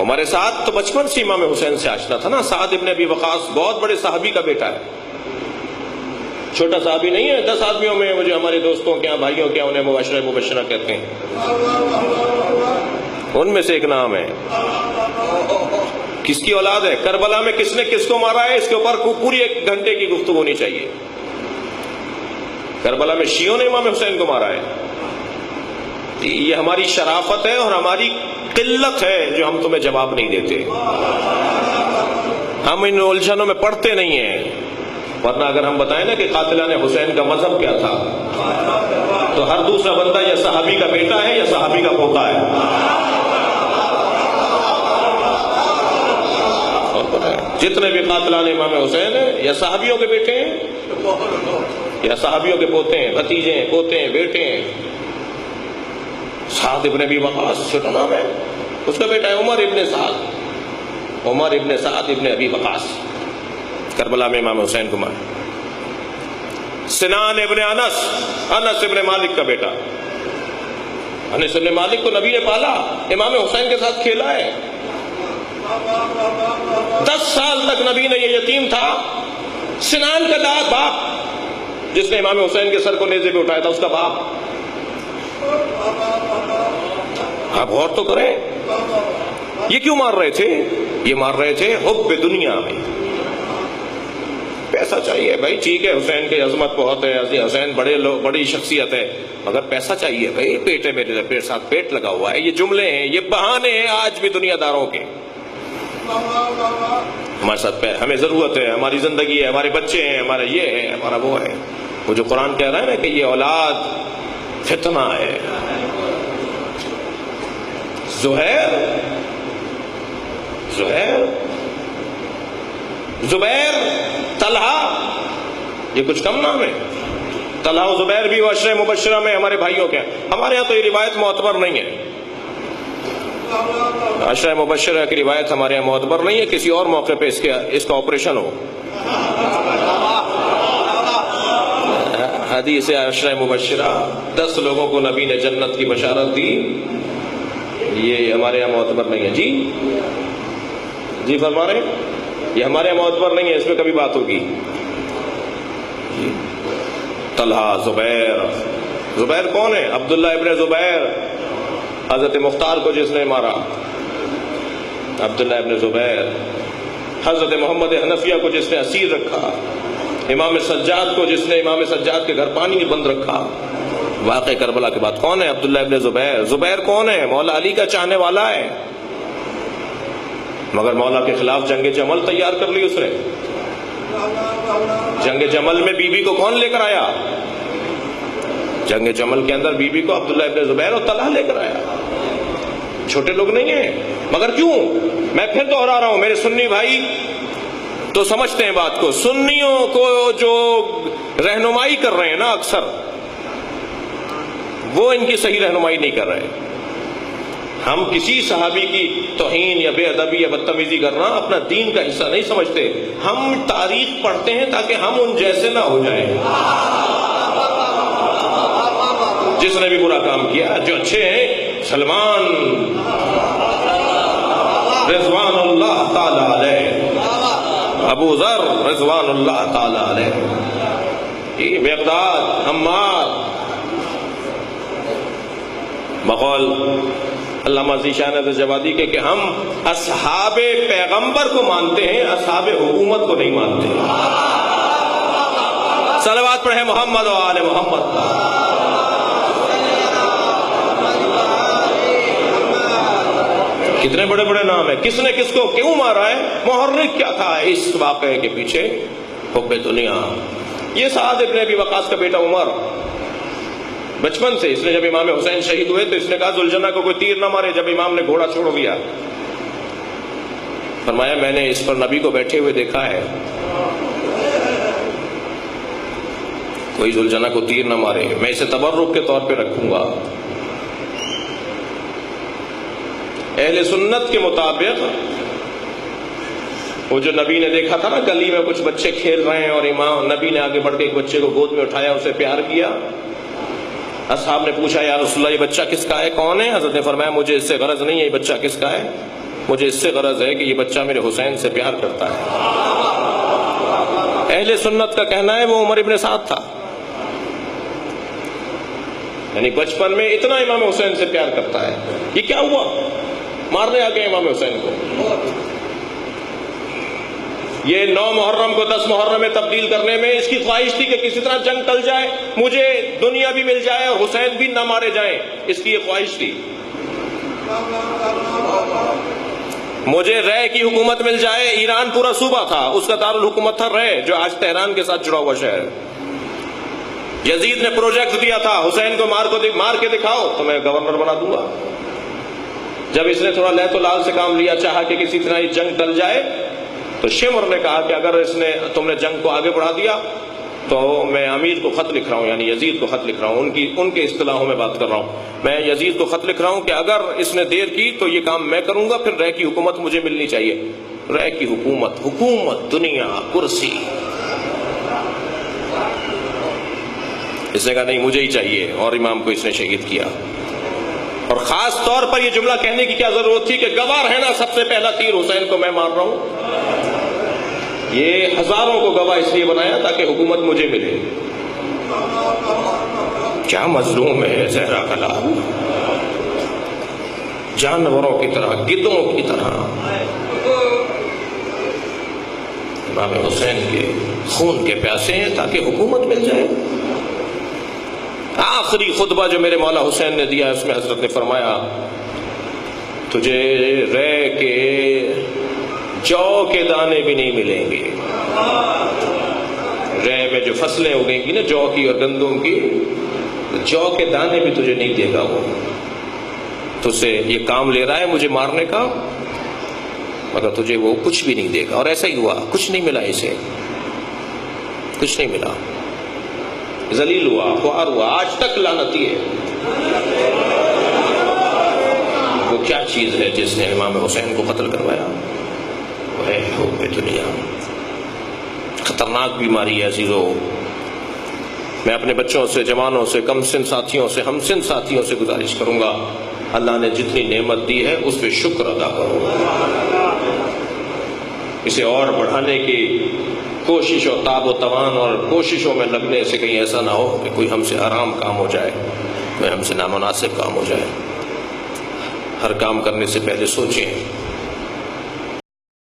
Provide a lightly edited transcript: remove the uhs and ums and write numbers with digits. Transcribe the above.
ہمارے ساتھ تو بچپن سے امام حسین سے آشنا تھا نا. سعد ابن ابی وقاص بہت بڑے صحابی کا بیٹا ہے, چھوٹا صحابی نہیں ہے. 10 آدمیوں میں وہ جو ہمارے دوستوں کے یہاں بھائیوں کے یہاں انہیں مبشرہ مبشرہ کہتے ہیں, ان میں سے ایک نام ہے. کس کی اولاد ہے؟ کربلا میں کس نے کس کو مارا ہے, اس کے اوپر پوری 1 گھنٹے کی گفتگو ہونی چاہیے. کربلا میں شیعوں نے امام حسین کو مارا ہے. یہ ہماری شرافت ہے اور ہماری قلت ہے جو ہم تمہیں جواب نہیں دیتے. ہم ان الجھنوں میں پڑتے نہیں ہیں, ورنہ اگر ہم بتائیں نا کہ قاتلان حسین کا مذہب کیا تھا تو ہر دوسرا بندہ یا صحابی کا بیٹا ہے یا صحابی کا پوتا ہے. جتنے بھی قاتلان امام حسین ہیں یا صحابیوں کے بیٹے ہیں یا صحابیوں کے پوتے ہیں, بھتیجے ہیں, پوتے ہیں, بیٹے ہیں. سعد ابن ابی وقاص چھوٹا نام ہے, اس کا بیٹا ہے عمر ابن سعد. عمر ابن سعد ابن ابی وقاص کربلا میں امام حسین کو مارا. سنان ابن انس, انس ابن مالک کا بیٹا. انس ابن مالک کو نبی نے پالا, امام حسین کے ساتھ کھیلا ہے. 10 سال تک نبی نے یہ یتیم تھا. سنان کا داد باپ جس نے امام حسین کے سر کو نیزے پہ اٹھایا تھا, اس کا باپ. آپ غور تو کریں, یہ کیوں مار رہے تھے؟ یہ مار رہے تھے حب دنیا میں. پیسہ چاہیے بھائی, ٹھیک ہے حسین کی عظمت بہت ہے, حسین بڑی شخصیت ہے, مگر پیسہ چاہیے بھائی. پیٹ ہے میرے پیٹ ساتھ پیٹ لگا ہوا ہے. یہ جملے ہیں, یہ بہانے ہیں آج بھی دنیا داروں کے. ہمارے ساتھ ہمیں ضرورت ہے, ہماری زندگی ہے, ہمارے بچے ہیں, ہمارا یہ ہے, ہمارا وہ ہے. وہ جو قرآن کہہ رہا ہے نا کہ یہ اولاد فتنہ ہے. زبیر, طلحہ, یہ کچھ کم نام ہے. طلحہ و زبیر بھی عشرہ مبشرہ میں ہمارے بھائیوں کے. ہمارے یہاں تو یہ روایت معتبر نہیں ہے. عشرہ مبشرہ کی روایت ہمارے یہاں معتبر نہیں ہے. کسی اور موقع پہ اس کا آپریشن ہو. حدیث عشرہ مبشرہ 10 لوگوں کو نبی نے جنت کی بشارت دی, یہ ہمارے یہاں معتبر نہیں ہے. جی فرما رہے ہیں, یہ ہمارے یہاں معتبر نہیں ہے, اس میں کبھی بات ہوگی. طلحہ, زبیر کون ہے؟ عبداللہ ابن زبیر, حضرت مختار کو جس نے مارا. عبداللہ ابن زبیر. حضرت محمد حنفیہ کو جس نے اسیر رکھا. امام سجاد کو جس نے امام سجاد کے گھر پانی میں بند رکھا. واقع کربلا کے بعد کون ہے؟ عبداللہ ابن زبیر. زبیر کون ہے؟ مولا علی کا چاہنے والا ہے, مگر مولا کے خلاف جنگ جمل تیار کر لی اس نے. جنگ جمل میں بی بی کو کون لے کر آیا؟ جنگ جمل کے اندر بی بی کو عبداللہ ابن زبیر اور طلحہ لے کر آیا. چھوٹے لوگ نہیں ہیں. مگر کیوں؟ میں پھر دوہرا رہا ہوں, میرے سنی بھائی تو سمجھتے ہیں بات کو. سنیوں کو جو رہنمائی کر رہے ہیں نا اکثر, وہ ان کی صحیح رہنمائی نہیں کر رہے. ہم کسی صحابی کی توہین یا بے ادبی یا بدتمیزی کرنا اپنا دین کا حصہ نہیں سمجھتے. ہم تاریخ پڑھتے ہیں تاکہ ہم ان جیسے نہ ہو جائیں. جس نے بھی برا کام کیا, جو اچھے ہیں, سلمان رضوان اللہ تعالی علیہ, ابو ذر رضوان اللہ تعالی علیہ, مقداد, عمار. بقول علامہ ذیشان جوادی کے کہ ہم اصحاب پیغمبر کو مانتے ہیں, اصحاب حکومت کو نہیں مانتے. صلوات پڑھیں محمد و آل محمد. کتنے بڑے بڑے نام ہیں. کس نے کس کو کیوں مارا ہے؟ محرک کیا تھا اس واقعے کے پیچھے؟ حب دنیا. یہ سعد ابن ابی وقاص کا بیٹا عمر بچپن سے, اس نے جب امام حسین شہید ہوئے تو اس نے کہا ذوالجنہ کو کوئی تیر نہ مارے. جب امام نے گھوڑا چھوڑ دیا, فرمایا میں نے اس پر نبی کو بیٹھے ہوئے دیکھا ہے, کوئی ذوالجنہ کو تیر نہ مارے, میں اسے تبرک کے طور پہ رکھوں گا. اہل سنت کے مطابق وہ جو نبی نے دیکھا تھا نا گلی میں کچھ بچے کھیل رہے ہیں اور امام نبی نے آگے بڑھ کے ایک بچے کو گود میں اٹھایا, اسے پیار کیا. اصحاب نے پوچھا یا رسول اللہ یہ بچہ کس کا ہے, کون ہے؟ حضرت نے فرمایا مجھے اس سے غرض نہیں ہے یہ بچہ کس کا ہے, مجھے اس سے غرض ہے کہ یہ بچہ میرے حسین سے پیار کرتا ہے۔ اہل سنت کا کہنا ہے وہ عمر ابن سعد تھا، یعنی بچپن میں اتنا امام حسین سے پیار کرتا ہے۔ یہ کیا ہوا؟ مارنے آ گئے امام حسین کو۔ یہ 9 محرم کو 10 محرم میں تبدیل کرنے میں اس کی خواہش تھی کہ کسی طرح جنگ ٹل جائے، مجھے دنیا بھی مل جائے اور حسین بھی نہ مارے جائیں، اس کی یہ خواہش تھی۔ مجھے رے کی حکومت مل جائے، ایران پورا صوبہ تھا، اس کا دارالحکومت تھا رے، جو آج تہران کے ساتھ جڑا ہوا شہر۔ یزید نے پروجیکٹ دیا تھا حسین کو مار کے دکھاؤ تو میں گورنر بنا دوں گا۔ جب اس نے تھوڑا لہت و لال سے کام لیا، چاہا کہ کسی طرح یہ جنگ ٹل جائے، تو شمر نے کہا کہ اگر تم نے جنگ کو آگے بڑھا دیا تو میں امیر کو خط لکھ رہا ہوں، یعنی یزید کو خط لکھ رہا ہوں، ان کے اصطلاحوں میں بات کر رہا ہوں، میں یزید کو خط لکھ رہا ہوں کہ اگر اس نے دیر کی تو یہ کام میں کروں گا، پھر رے کی حکومت مجھے ملنی چاہیے۔ رے کی حکومت، دنیا، کرسی۔ اس نے کہا نہیں، مجھے ہی چاہیے، اور امام کو اس نے شہید کیا۔ اور خاص طور پر یہ جملہ کہنے کی کیا ضرورت تھی کہ گواہ رہنا، سب سے پہلا تیر حسین کو میں مار رہا ہوں۔ یہ ہزاروں کو گواہ اس لیے بنایا تاکہ حکومت مجھے ملے۔ کیا مظلوم ہے زہرا کلا، جانوروں کی طرح، گدوں کی طرح امام حسین کے خون کے پیاسے ہیں تاکہ حکومت مل جائے۔ آخری خطبہ جو میرے مولا حسین نے دیا، اس میں حضرت نے فرمایا تجھے رے کے جو کے دانے بھی نہیں ملیں گے۔ رے میں جو فصلیں اگیں گی نا، جو کی اور گندم کی، جو کے دانے بھی تجھے نہیں دے گا وہ۔ تو سے یہ کام لے رہا ہے مجھے مارنے کا، مگر تجھے وہ کچھ بھی نہیں دے گا۔ اور ایسا ہی ہوا، کچھ نہیں ملا اسے، کچھ نہیں ملا، ذلیل ہوا، خوار ہوا، آج تک لعنتی ہے۔ وہ کیا چیز ہے جس نے امام حسین کو قتل کروایا؟ وہ ہے حب دنیا، خطرناک بیماری ہے عزیزو۔ میں اپنے بچوں سے، جوانوں سے، کم سن ساتھیوں سے، ہم سن ساتھیوں سے گزارش کروں گا، اللہ نے جتنی نعمت دی ہے اس پہ شکر ادا کرو، اسے اور بڑھانے کی کوشش و تاب و توان اور کوششوں میں لگنے سے کہیں ایسا نہ ہو کہ کوئی ہم سے حرام کام ہو جائے، کوئی ہم سے نامناسب کام ہو جائے۔ ہر کام کرنے سے پہلے سوچیں